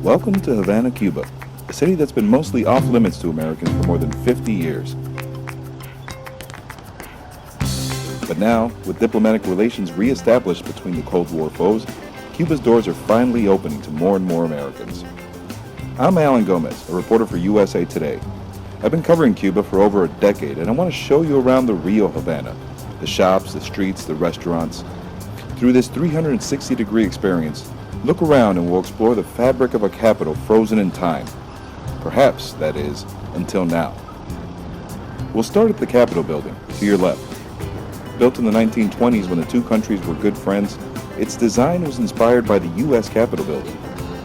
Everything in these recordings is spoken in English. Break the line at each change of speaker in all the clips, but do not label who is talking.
Welcome to Havana, Cuba, a city that's been mostly off limits to Americans for more than 50 years. But now, with diplomatic relations re-established between the Cold War foes, Cuba's doors are finally opening to more and more Americans. I'm Alan Gomez, a reporter for USA Today. I've been covering Cuba for over a decade, and I want to show you around the real Havana, the shops, the streets, the restaurants. Through this 360-degree experience, look around and we'll explore the fabric of a capital frozen in time. Perhaps, that is, until now. We'll start at the Capitol building, to your left. Built in the 1920s when the two countries were good friends, its design was inspired by the U.S. Capitol building.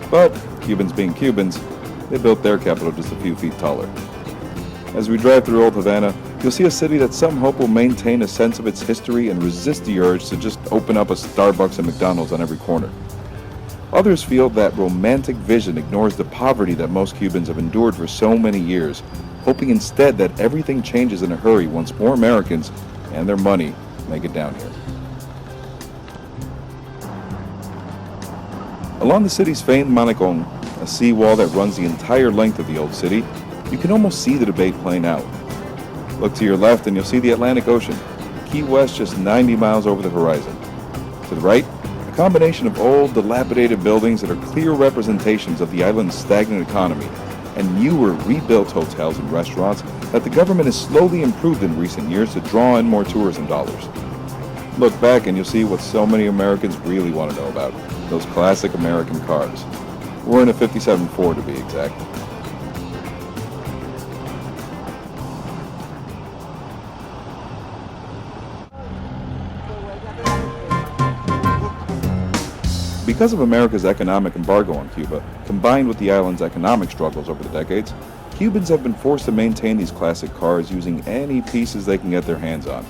But, Cubans being Cubans, they built their capital just a few feet taller. As we drive through Old Havana, you'll see a city that some hope will maintain a sense of its history and resist the urge to just open up a Starbucks and McDonald's on every corner. Others feel that romantic vision ignores the poverty that most Cubans have endured for so many years, hoping instead that everything changes in a hurry once more Americans and their money make it down here. Along the city's famed Malecon, a seawall that runs the entire length of the old city, you can almost see the debate playing out. Look to your left and you'll see the Atlantic Ocean, Key West just 90 miles over the horizon. To the right, a combination of old, dilapidated buildings that are clear representations of the island's stagnant economy, and newer, rebuilt hotels and restaurants that the government has slowly improved in recent years to draw in more tourism dollars. Look back and you'll see what so many Americans really want to know about, those classic American cars. We're in a 57 Ford to be exact. Because of America's economic embargo on Cuba, combined with the island's economic struggles over the decades, Cubans have been forced to maintain these classic cars using any pieces they can get their hands on.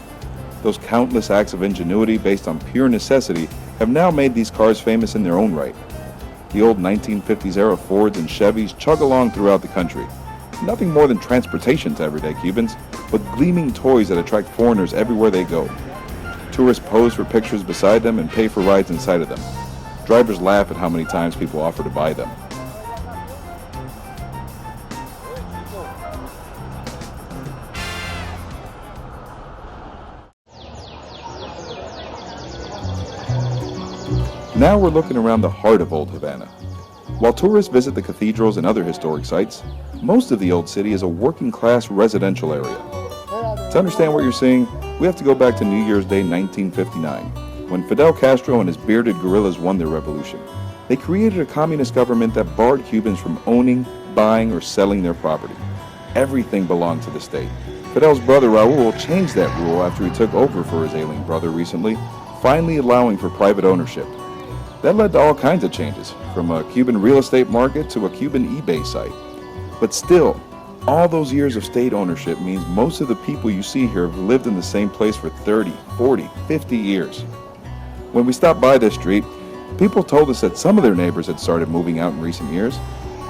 Those countless acts of ingenuity based on pure necessity have now made these cars famous in their own right. The old 1950s-era Fords and Chevys chug along throughout the country. Nothing more than transportation to everyday Cubans, but gleaming toys that attract foreigners everywhere they go. Tourists pose for pictures beside them and pay for rides inside of them. Drivers laugh at how many times people offer to buy them. Now we're looking around the heart of Old Havana. While tourists visit the cathedrals and other historic sites, most of the old city is a working-class residential area. To understand what you're seeing, we have to go back to New Year's Day 1959, when Fidel Castro and his bearded guerrillas won their revolution. They created a communist government that barred Cubans from owning, buying, or selling their property. Everything belonged to the state. Fidel's brother Raul changed that rule after he took over for his ailing brother recently, finally allowing for private ownership. That led to all kinds of changes, from a Cuban real estate market to a Cuban eBay site. But still, all those years of state ownership means most of the people you see here have lived in the same place for 30, 40, 50 years. When we stopped by this street, people told us that some of their neighbors had started moving out in recent years,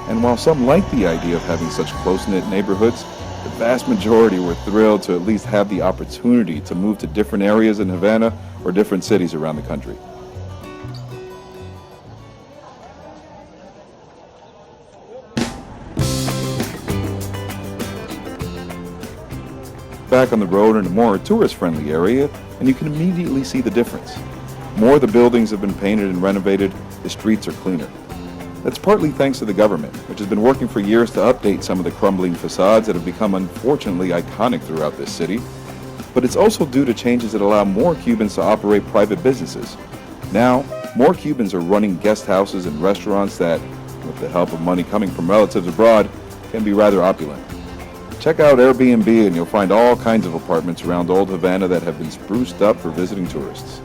and while some liked the idea of having such close-knit neighborhoods, the vast majority were thrilled to at least have the opportunity to move to different areas in Havana or different cities around the country. Back on the road in a more tourist-friendly area, and you can immediately see the difference. More of the buildings have been painted and renovated, the streets are cleaner. That's partly thanks to the government, which has been working for years to update some of the crumbling facades that have become unfortunately iconic throughout this city. But it's also due to changes that allow more Cubans to operate private businesses. Now, more Cubans are running guest houses and restaurants that, with the help of money coming from relatives abroad, can be rather opulent. Check out Airbnb and you'll find all kinds of apartments around Old Havana that have been spruced up for visiting tourists.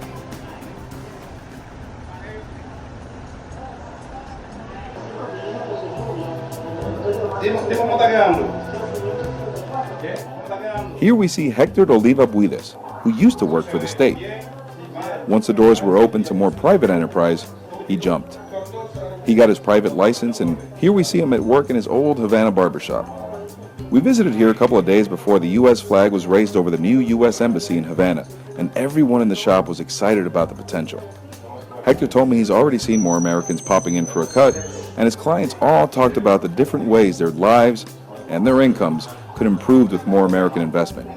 Here we see Hector Oliva Buides, who used to work for the state. Once the doors were open to more private enterprise, he jumped. He got his private license, and here we see him at work in his old Havana barbershop. We visited here a couple of days before the U.S. flag was raised over the new U.S. Embassy in Havana, and everyone in the shop was excited about the potential. Hector told me he's already seen more Americans popping in for a cut, and his clients all talked about the different ways their lives and their incomes could improve with more American investment.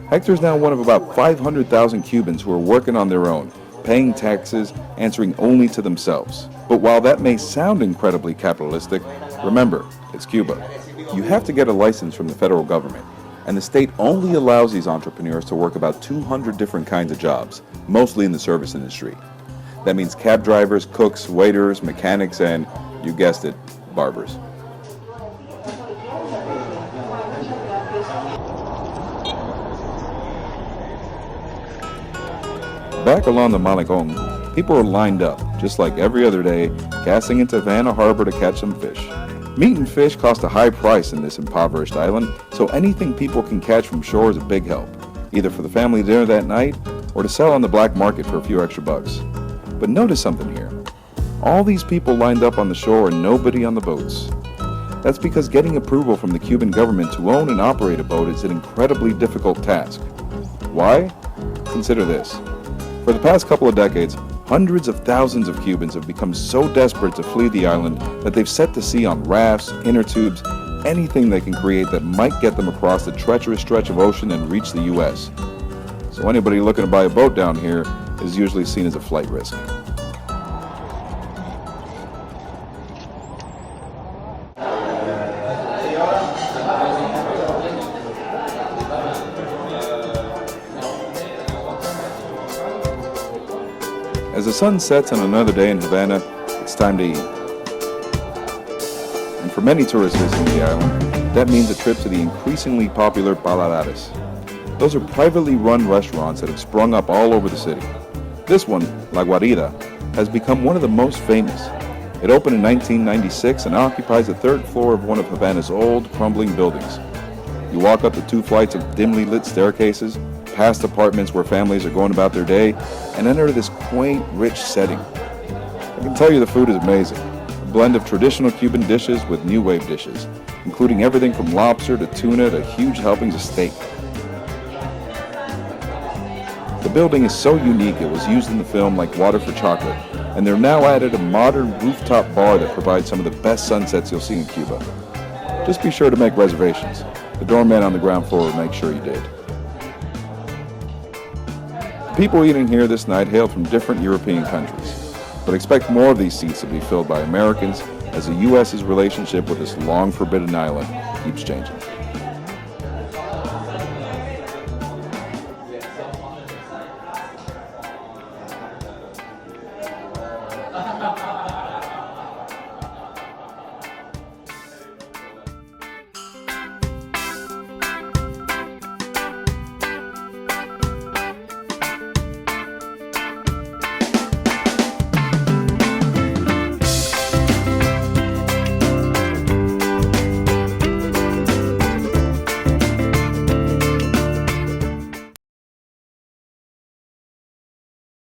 Hector's now one of about 500,000 Cubans who are working on their own, paying taxes, answering only to themselves. But while that may sound incredibly capitalistic, remember, it's Cuba. You have to get a license from the federal government, and the state only allows these entrepreneurs to work about 200 different kinds of jobs, mostly in the service industry. That means cab drivers, cooks, waiters, mechanics, and, you guessed it, barbers. Back along the Malecón, people are lined up, just like every other day, casting into Havana Harbor to catch some fish. Meat and fish cost a high price in this impoverished island, so anything people can catch from shore is a big help, either for the family dinner that night or to sell on the black market for a few extra bucks. But notice something here. All these people lined up on the shore and nobody on the boats. That's because getting approval from the Cuban government to own and operate a boat is an incredibly difficult task. Why? Consider this. For the past couple of decades, hundreds of thousands of Cubans have become so desperate to flee the island that they've set to sea on rafts, inner tubes, anything they can create that might get them across the treacherous stretch of ocean and reach the U.S. So anybody looking to buy a boat down here is usually seen as a flight risk. As the sun sets on another day in Havana, it's time to eat. And for many tourists visiting the island, that means a trip to the increasingly popular Paladares. Those are privately run restaurants that have sprung up all over the city. This one, La Guarida, has become one of the most famous. It opened in 1996 and occupies the third floor of one of Havana's old, crumbling buildings. You walk up the 2 flights of dimly lit staircases, past apartments where families are going about their day, and enter this quaint, rich setting. I can tell you the food is amazing. A blend of traditional Cuban dishes with new wave dishes, including everything from lobster to tuna to huge helpings of steak. The building is so unique it was used in the film like water for chocolate, and they've now added a modern rooftop bar that provides some of the best sunsets you'll see in Cuba. Just be sure to make reservations. The doorman on the ground floor will make sure you did. People eating here this night hail from different European countries, but expect more of these seats to be filled by Americans as the U.S.'s relationship with this long forbidden island keeps changing.